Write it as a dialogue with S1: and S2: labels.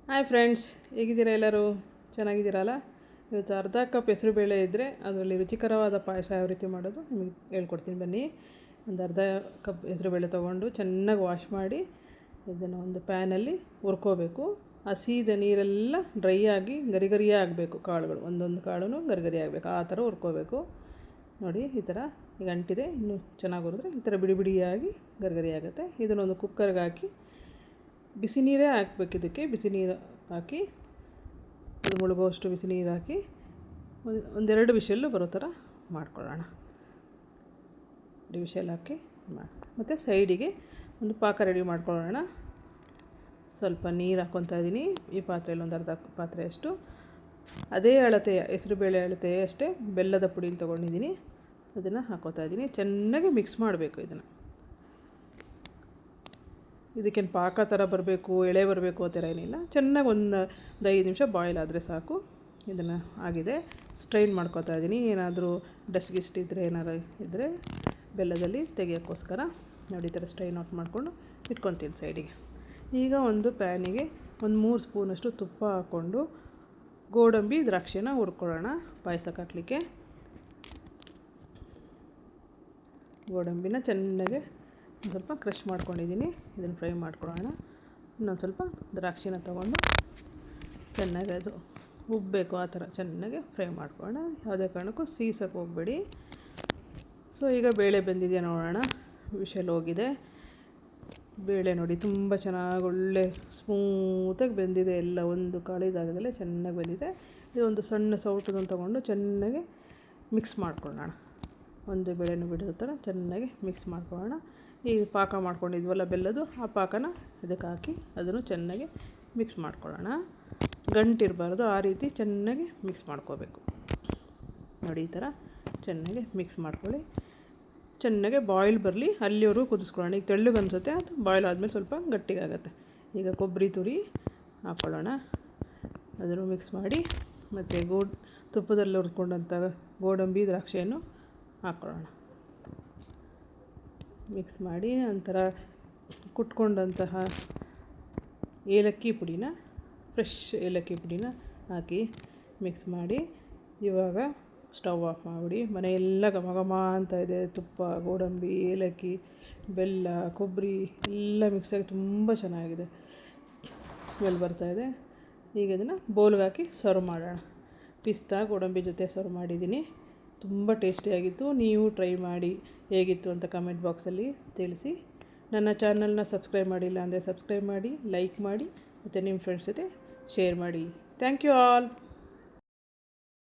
S1: Hi friends, ಹೇಗಿದ್ದೀರಾ ಎಲ್ಲರೂ? ಚೆನ್ನಾಗಿದ್ದೀರಲ್ಲ? ಇವತ್ತು ಅರ್ಧ ಕಪ್ ಹೆಸರುಬೇಳೆ ಇದ್ದರೆ ಅದರಲ್ಲಿ ರುಚಿಕರವಾದ ಪಾಯಸ ಯಾವ ರೀತಿ ಮಾಡೋದು ನಿಮಗೆ ಹೇಳ್ಕೊಡ್ತೀನಿ ಬನ್ನಿ. ಒಂದು ಅರ್ಧ ಕಪ್ ಹೆಸರುಬೇಳೆ ತೊಗೊಂಡು ಚೆನ್ನಾಗಿ ವಾಶ್ ಮಾಡಿ ಇದನ್ನು ಒಂದು ಪ್ಯಾನಲ್ಲಿ ಹುರ್ಕೋಬೇಕು. ಹಸಿದ ನೀರೆಲ್ಲ ಡ್ರೈ ಆಗಿ ಗರಿಗರಿಯೇ ಆಗಬೇಕು. ಕಾಳುಗಳು ಒಂದೊಂದು ಕಾಳು ಗರಿಗರಿ ಆಗಬೇಕು, ಆ ಥರ ಹುರ್ಕೋಬೇಕು. ನೋಡಿ, ಈ ಥರ ಈಗ ಅಂಟಿದೆ. ಇನ್ನೂ ಚೆನ್ನಾಗಿ ಹುರಿದ್ರೆ ಈ ಥರ ಬಿಡಿ ಬಿಡಿಯಾಗಿ ಗರಿಗರಿ ಆಗುತ್ತೆ. ಇದನ್ನೊಂದು ಕುಕ್ಕರ್ಗೆ ಹಾಕಿ ಬಿಸಿ ನೀರೇ ಹಾಕ್ಬೇಕು. ಇದಕ್ಕೆ ಬಿಸಿ ನೀರು ಹಾಕಿ ಅದು ಮುಳುಗುವಷ್ಟು ಬಿಸಿ ನೀರು ಹಾಕಿ ಒಂದೆರಡು ವಿಷಲ್ಲು ಬರೋ ಥರ ಮಾಡ್ಕೊಳ್ಳೋಣ. ವಿಷಲ್ ಹಾಕಿ ಮತ್ತು ಸೈಡಿಗೆ ಒಂದು ಪಾಕ ರೆಡಿ ಮಾಡ್ಕೊಳ್ಳೋಣ. ಸ್ವಲ್ಪ ನೀರು ಹಾಕ್ಕೊತಾ ಇದ್ದೀನಿ. ಈ ಪಾತ್ರೆಯಲ್ಲಿ ಒಂದು ಅರ್ಧ ಪಾತ್ರೆಯಷ್ಟು ಅದೇ ಅಳತೆಯ ಹೆಸರುಬೇಳೆ ಅಳತೆಯ ಅಷ್ಟೇ ಬೆಲ್ಲದ ಪುಡಿನ ತೊಗೊಂಡಿದ್ದೀನಿ. ಅದನ್ನು ಹಾಕ್ಕೊತಾ ಇದ್ದೀನಿ. ಚೆನ್ನಾಗಿ ಮಿಕ್ಸ್ ಮಾಡಬೇಕು. ಇದಕ್ಕೇನು ಪಾಕ ಥರ ಬರಬೇಕು, ಎಳೆ ಬರಬೇಕು ಆ ಥರ ಏನಿಲ್ಲ. ಚೆನ್ನಾಗಿ ಒಂದು 5 ನಿಮಿಷ ಬಾಯ್ಲ್ ಆದರೆ ಸಾಕು. ಇದನ್ನು ಆಗಿದೆ, ಸ್ಟ್ರೈನ್ ಮಾಡ್ಕೊತಾ ಇದ್ದೀನಿ. ಏನಾದರೂ ಡಸ್ಟ್ ಇದ್ದರೆ ಏನಾರು ಇದ್ದರೆ ಬೆಲ್ಲದಲ್ಲಿ ತೆಗಿಯೋಕ್ಕೋಸ್ಕರ ನೋಡಿ, ಈ ಥರ ಸ್ಟ್ರೈನ್ ಔಟ್ ಮಾಡಿಕೊಂಡು ಇಟ್ಕೊತೀನಿ ಸೈಡಿಗೆ. ಈಗ ಒಂದು ಪ್ಯಾನಿಗೆ ಒಂದು 3 ಸ್ಪೂನಷ್ಟು ತುಪ್ಪ ಹಾಕ್ಕೊಂಡು ಗೋಡಂಬಿ ದ್ರಾಕ್ಷಿನ ಹುರ್ಕೊಳ್ಳೋಣ. ಪಾಯಸಕ್ಕೆ ಹಾಕಲಿಕ್ಕೆ ಗೋಡಂಬಿನ ಚೆನ್ನಾಗಿ ಒಂದು ಸ್ವಲ್ಪ ಕ್ರಷ್ ಮಾಡ್ಕೊಂಡಿದ್ದೀನಿ. ಇದನ್ನು ಫ್ರೈ ಮಾಡ್ಕೊಳ್ಳೋಣ. ಇನ್ನೊಂದು ಸ್ವಲ್ಪ ದ್ರಾಕ್ಷಿನ ತೊಗೊಂಡು ಚೆನ್ನಾಗಿ ಅದು ಉಬ್ಬಬೇಕು, ಆ ಥರ ಚೆನ್ನಾಗಿ ಫ್ರೈ ಮಾಡ್ಕೊಳ್ಳೋಣ. ಯಾವುದೇ ಕಾರಣಕ್ಕೂ ಸೀಸಕ್ಕೆ ಹೋಗಬೇಡಿ. ಸೊ ಈಗ ಬೇಳೆ ಬೆಂದಿದೆಯಾ ನೋಡೋಣ. ವಿಷಲ್ ಹೋಗಿದೆ. ಬೇಳೆ ನೋಡಿ ತುಂಬ ಚೆನ್ನಾಗಿ ಒಳ್ಳೆ ಸ್ಮೂತಾಗಿ ಬೆಂದಿದೆ. ಎಲ್ಲ ಒಂದು ಕಾಳು ಇದಾಗದಲ್ಲೇ ಚೆನ್ನಾಗಿ ಬೆಂದಿದೆ. ಇದೊಂದು ಸಣ್ಣ ಸೌಟನ್ನು ತೊಗೊಂಡು ಚೆನ್ನಾಗಿ ಮಿಕ್ಸ್ ಮಾಡ್ಕೊಳ್ಳೋಣ. ಒಂದು ಬೇಳೆನೂ ಬಿಡೋ ಥರ ಚೆನ್ನಾಗಿ ಮಿಕ್ಸ್ ಮಾಡ್ಕೊಳ್ಳೋಣ. ಈಗ ಪಾಕ ಮಾಡ್ಕೊಂಡಿದ್ವಲ್ಲ ಬೆಲ್ಲದು, ಆ ಪಾಕನ ಇದಕ್ಕೆ ಹಾಕಿ ಅದನ್ನು ಚೆನ್ನಾಗಿ ಮಿಕ್ಸ್ ಮಾಡ್ಕೊಳ್ಳೋಣ. ಗಂಟಿರಬಾರ್ದು, ಆ ರೀತಿ ಚೆನ್ನಾಗಿ ಮಿಕ್ಸ್ ಮಾಡ್ಕೋಬೇಕು. ನೋಡಿ, ಈ ಥರ ಚೆನ್ನಾಗಿ ಮಿಕ್ಸ್ ಮಾಡ್ಕೊಳ್ಳಿ. ಚೆನ್ನಾಗಿ ಬಾಯ್ಲ್ ಬರಲಿ, ಅಲ್ಲಿವರೆಗೂ ಕುದಿಸ್ಕೊಳ್ಳೋಣ. ಈಗ ತೆಳ್ಳಗೆ ಅನಿಸುತ್ತೆ, ಅದು ಬಾಯ್ಲ್ ಆದಮೇಲೆ ಸ್ವಲ್ಪ ಗಟ್ಟಿಗಾಗುತ್ತೆ. ಈಗ ಕೊಬ್ಬರಿ ತುರಿ ಹಾಕ್ಕೊಳ್ಳೋಣ. ಅದನ್ನು ಮಿಕ್ಸ್ ಮಾಡಿ ಮತ್ತು ತುಪ್ಪದಲ್ಲಿ ಹುರ್ಕೊಂಡಂಥ ಗೋಡಂಬಿ ದ್ರಾಕ್ಷಿಯನ್ನು ಹಾಕ್ಕೊಳ್ಳೋಣ. ಮಿಕ್ಸ್ ಮಾಡಿ ನಂತರ ಕುಟ್ಕೊಂಡಂತಹ ಏಲಕ್ಕಿ ಪುಡಿನ, ಫ್ರೆಶ್ ಏಲಕ್ಕಿ ಪುಡಿನ ಹಾಕಿ ಮಿಕ್ಸ್ ಮಾಡಿ ಇವಾಗ ಸ್ಟವ್ ಆಫ್ ಮಾಡಿಬಿಡಿ. ಮನೆಯೆಲ್ಲ ಘಮ ಘಮ ಅಂತ ಇದೆ. ತುಪ್ಪ, ಗೋಡಂಬಿ, ಏಲಕ್ಕಿ, ಬೆಲ್ಲ, ಕೊಬ್ಬರಿ ಎಲ್ಲ ಮಿಕ್ಸಾಗಿ ತುಂಬ ಚೆನ್ನಾಗಿದೆ, ಸ್ಮೆಲ್ ಬರ್ತಾಯಿದೆ. ಈಗ ಇದನ್ನು ಬೌಲ್ಗೆ ಹಾಕಿ ಸರ್ವ್ ಮಾಡೋಣ. ಪಿಸ್ತಾ ಗೋಡಂಬಿ ಜೊತೆ ಸರ್ವ್ ಮಾಡಿದ್ದೀನಿ. ತುಂಬ ಟೇಸ್ಟಿಯಾಗಿತ್ತು. ನೀವು ಟ್ರೈ ಮಾಡಿ ಹೇಗಿತ್ತು ಅಂತ ಕಮೆಂಟ್ ಬಾಕ್ಸಲ್ಲಿ ತಿಳಿಸಿ. ನನ್ನ ಚಾನಲ್ನ ಸಬ್ಸ್ಕ್ರೈಬ್ ಮಾಡಿಲ್ಲ ಅಂದರೆ ಸಬ್ಸ್ಕ್ರೈಬ್ ಮಾಡಿ, ಲೈಕ್ ಮಾಡಿ ಮತ್ತು ನಿಮ್ಮ ಫ್ರೆಂಡ್ಸ್ ಜೊತೆ ಶೇರ್ ಮಾಡಿ. Thank you all.